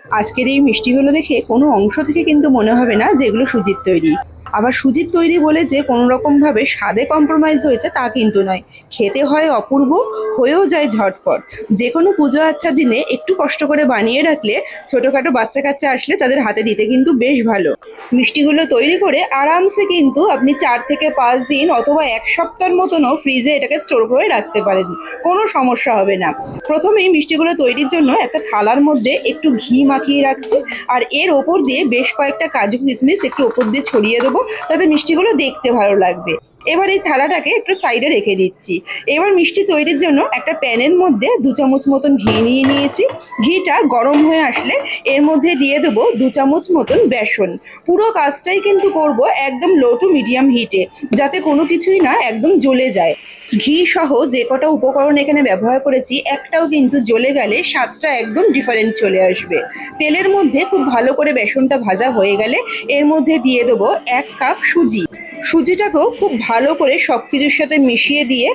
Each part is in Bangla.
আজকের এই মিষ্টিগুলো দেখে কোনো অংশ থেকে কিন্তু মনে হবে না যে এগুলো সুজির তৈরি। আবার সুজির তৈরি বলে যে কোনো রকমভাবে স্বাদে কম্প্রোমাইজ হয়েছে তা কিন্তু নয়। খেতে হয় অপূর্ব, হয়েও যায় ঝটপট। যে কোনো পুজো আচ্ছা দিনে একটু কষ্ট করে বানিয়ে রাখলে ছোটোখাটো বাচ্চা কাচ্চা আসলে তাদের হাতে দিতে কিন্তু বেশ ভালো। মিষ্টিগুলো তৈরি করে আরামসে কিন্তু আপনি 4 থেকে 5 দিন অথবা 1 সপ্তাহের মতনও ফ্রিজে এটাকে স্টোর করে রাখতে পারেন, কোনো সমস্যা হবে না। প্রথমেই মিষ্টিগুলো তৈরির জন্য একটা থালার মধ্যে একটু ঘি মাখিয়ে রাখছি, আর এর ওপর দিয়ে বেশ কয়েকটা কাজু কিশমিশ একটু ওপর দিয়ে ছড়িয়ে দেবো, তাতে মিষ্টিগুলো দেখতে ভালো লাগবে। এবার এই থালাটাকে একটু সাইডে রেখে দিচ্ছি। এবার মিষ্টি তৈরির জন্য একটা প্যানের মধ্যে 2 চামচ মতন ঘি নিয়ে নিয়েছি। ঘিটা গরম হয়ে আসলে এর মধ্যে দিয়ে দেবো 2 চামচ মতন বেসন। পুরো কাজটাই কিন্তু করব একদম লো টু মিডিয়াম হিটে, যাতে কোনো কিছুই না একদম জ্বলে যায়। ঘি সহ যে কটা উপকরণ এখানে ব্যবহার করেছি একটাও কিন্তু জ্বলে গেলে স্বাদটা একদম ডিফারেন্ট চলে আসবে। তেলের মধ্যে খুব ভালো করে বেসনটা ভাজা হয়ে গেলে এর মধ্যে দিয়ে দেবো 1 কাপ সুজি। সুজিটাকেও খুব ভালো করে সব কিছুর সাথে মিশিয়ে দিয়ে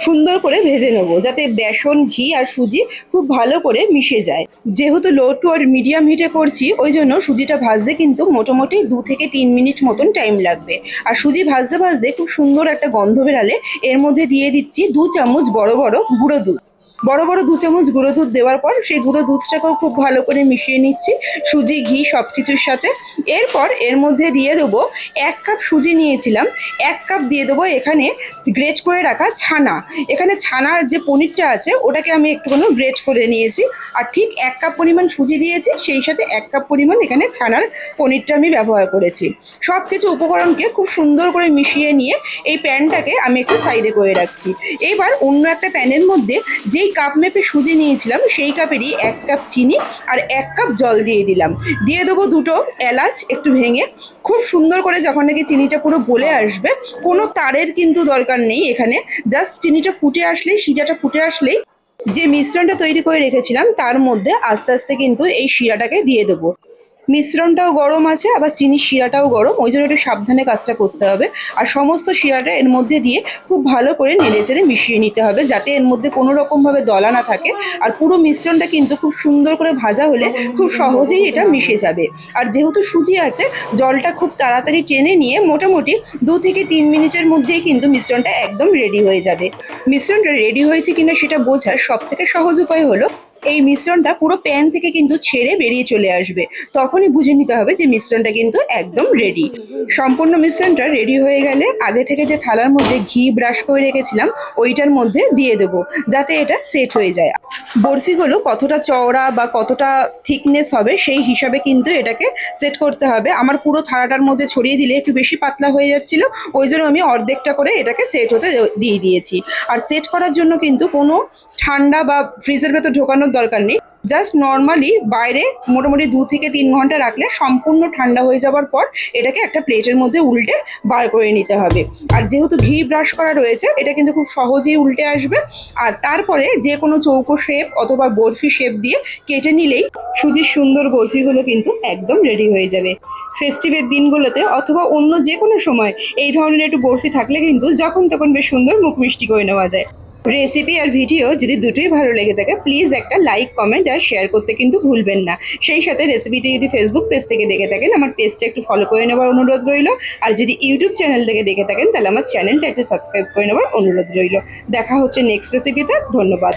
সুন্দর করে ভেজে নেবো, যাতে বেসন, ঘি আর সুজি খুব ভালো করে মিশে যায়। যেহেতু লো টু আর মিডিয়াম হিটে করছি, ওই জন্য সুজিটা ভাজতে কিন্তু মোটামুটি 2 থেকে 3 মিনিট মতন টাইম লাগবে। আর সুজি ভাজতে ভাজতে খুব সুন্দর একটা গন্ধ বেরালে এর মধ্যে দিয়ে দিচ্ছি 2 চামচ বড় বড় গুঁড়ো দুধ। বড় বড় 2 চামচ গুঁড়ো দুধ দেওয়ার পর সেই গুঁড়ো দুধটাকেও খুব ভালো করে মিশিয়ে নিচ্ছি সুজি, ঘি সব কিছুর সাথে। এরপর এর মধ্যে দিয়ে দেবো 1 কাপ সুজি নিয়েছিলাম, 1 কাপ দিয়ে দেবো এখানে গ্রেট করে রাখা ছানা। এখানে ছানার যে পনিরটা আছে ওটাকে আমি একটুখানি গ্রেট করে নিয়েছি। আর ঠিক 1 কাপ পরিমাণ সুজি দিয়েছি, সেই সাথে 1 কাপ পরিমাণ এখানে ছানার পনিরটা আমি ব্যবহার করেছি। সব কিছু উপকরণকে খুব সুন্দর করে মিশিয়ে নিয়ে এই প্যানটাকে আমি একটু সাইডে করে রাখছি। এবার অন্য একটা প্যানের মধ্যে যেই কাপ মেপে সুজি নিয়েছিলাম সেই কাপেরই 1 কাপ চিনি আর 1 কাপ জল দিয়ে দিলাম। দিয়ে দেবো 2টো এলাচ একটু ভেঙে। খুব সুন্দর করে যখন নাকি চিনিটা পুরো গলে আসবে, কোনো তারের কিন্তু দরকার নেই এখানে, জাস্ট চিনিটা ফুটে আসলেই, শিরাটা ফুটে আসলেই যে মিশ্রণটা তৈরি করে রেখেছিলাম তার মধ্যে আস্তে আস্তে কিন্তু এই শিরাটাকে দিয়ে দেবো। মিশ্রণটাও গরম আছে, আবার চিনির শিরাটাও গরম, ওই জন্য একটু সাবধানে কাজটা করতে হবে। আর সমস্ত শিরাটা এর মধ্যে দিয়ে খুব ভালো করে নেড়েচেড়ে মিশিয়ে নিতে হবে, যাতে এর মধ্যে কোনো রকমভাবে দলা না থাকে। আর পুরো মিশ্রণটা কিন্তু খুব সুন্দর করে ভাজা হলে খুব সহজেই এটা মিশে যাবে। আর যেহেতু সুজি আছে, জলটা খুব তাড়াতাড়ি টেনে নিয়ে মোটামুটি 2 থেকে 3 মিনিটের মধ্যেই কিন্তু মিশ্রণটা একদম রেডি হয়ে যাবে। মিশ্রণটা রেডি হয়েছে কিনা সেটা বোঝার সব থেকে সহজ উপায় হলো এই মিশ্রণটা পুরো প্যান থেকে কিন্তু ছেড়ে বেরিয়ে চলে আসবে, তখনই বুঝে নিতে হবে যে মিশ্রণটা কিন্তু একদম রেডি। সম্পূর্ণ মিশ্রণটা রেডি হয়ে গেলে আগে থেকে যে থালার মধ্যে ঘি ব্রাশ করে রেখেছিলাম ওইটার মধ্যে দিয়ে দেবো, যাতে এটা সেট হয়ে যায়। বরফিগুলো কতটা চওড়া বা কতটা থিকনেস হবে সেই হিসাবে কিন্তু এটাকে সেট করতে হবে। আমার পুরো থালাটার মধ্যে ছড়িয়ে দিলে একটু বেশি পাতলা হয়ে যাচ্ছিল, ওই জন্য আমি অর্ধেকটা করে এটাকে সেট হতে দিয়ে দিয়েছি। আর সেট করার জন্য কিন্তু কোনো ঠান্ডা বা ফ্রিজের ভেতর ঢোকানোর দরকার নেই। জাস্ট নর্মালি বাইরে মোটামুটি 2 থেকে 3 ঘন্টা রাখলে সম্পূর্ণ ঠান্ডা হয়ে যাওয়ার পর এটাকে একটা প্লেটের মধ্যে উল্টে বার করে নিতে হবে। আর যেহেতু ঘি ব্রাশ করা রয়েছে, এটা কিন্তু খুব সহজেই উল্টে আসবে। আর তারপরে যে কোনো চৌকো শেপ অথবা বরফি শেপ দিয়ে কেটে নিলেই সুজির সুন্দর বরফিগুলো কিন্তু একদম রেডি হয়ে যাবে। ফেস্টিভের দিনগুলোতে অথবা অন্য যে কোনো সময় এই ধরনের একটু বরফি থাকলে কিন্তু যখন তখন বেশ সুন্দর মুখ মিষ্টি করে নেওয়া যায়। রেসিপি আর ভিডিও যদি দুটোই ভালো লেগে থাকে, প্লিজ একটা লাইক, কমেন্ট আর শেয়ার করতে কিন্তু ভুলবেন না। সেই সাথে রেসিপিটি যদি ফেসবুক পেজ থেকে দেখে থাকেন, আমার পেজটা একটু ফলো করে নেওয়ার অনুরোধ রইল। আর যদি ইউটিউব চ্যানেল থেকে দেখে থাকেন, তাহলে আমার চ্যানেলটা একটু সাবস্ক্রাইব করে নেওয়ার অনুরোধ রইল। দেখা হচ্ছে নেক্সট রেসিপিতে। ধন্যবাদ।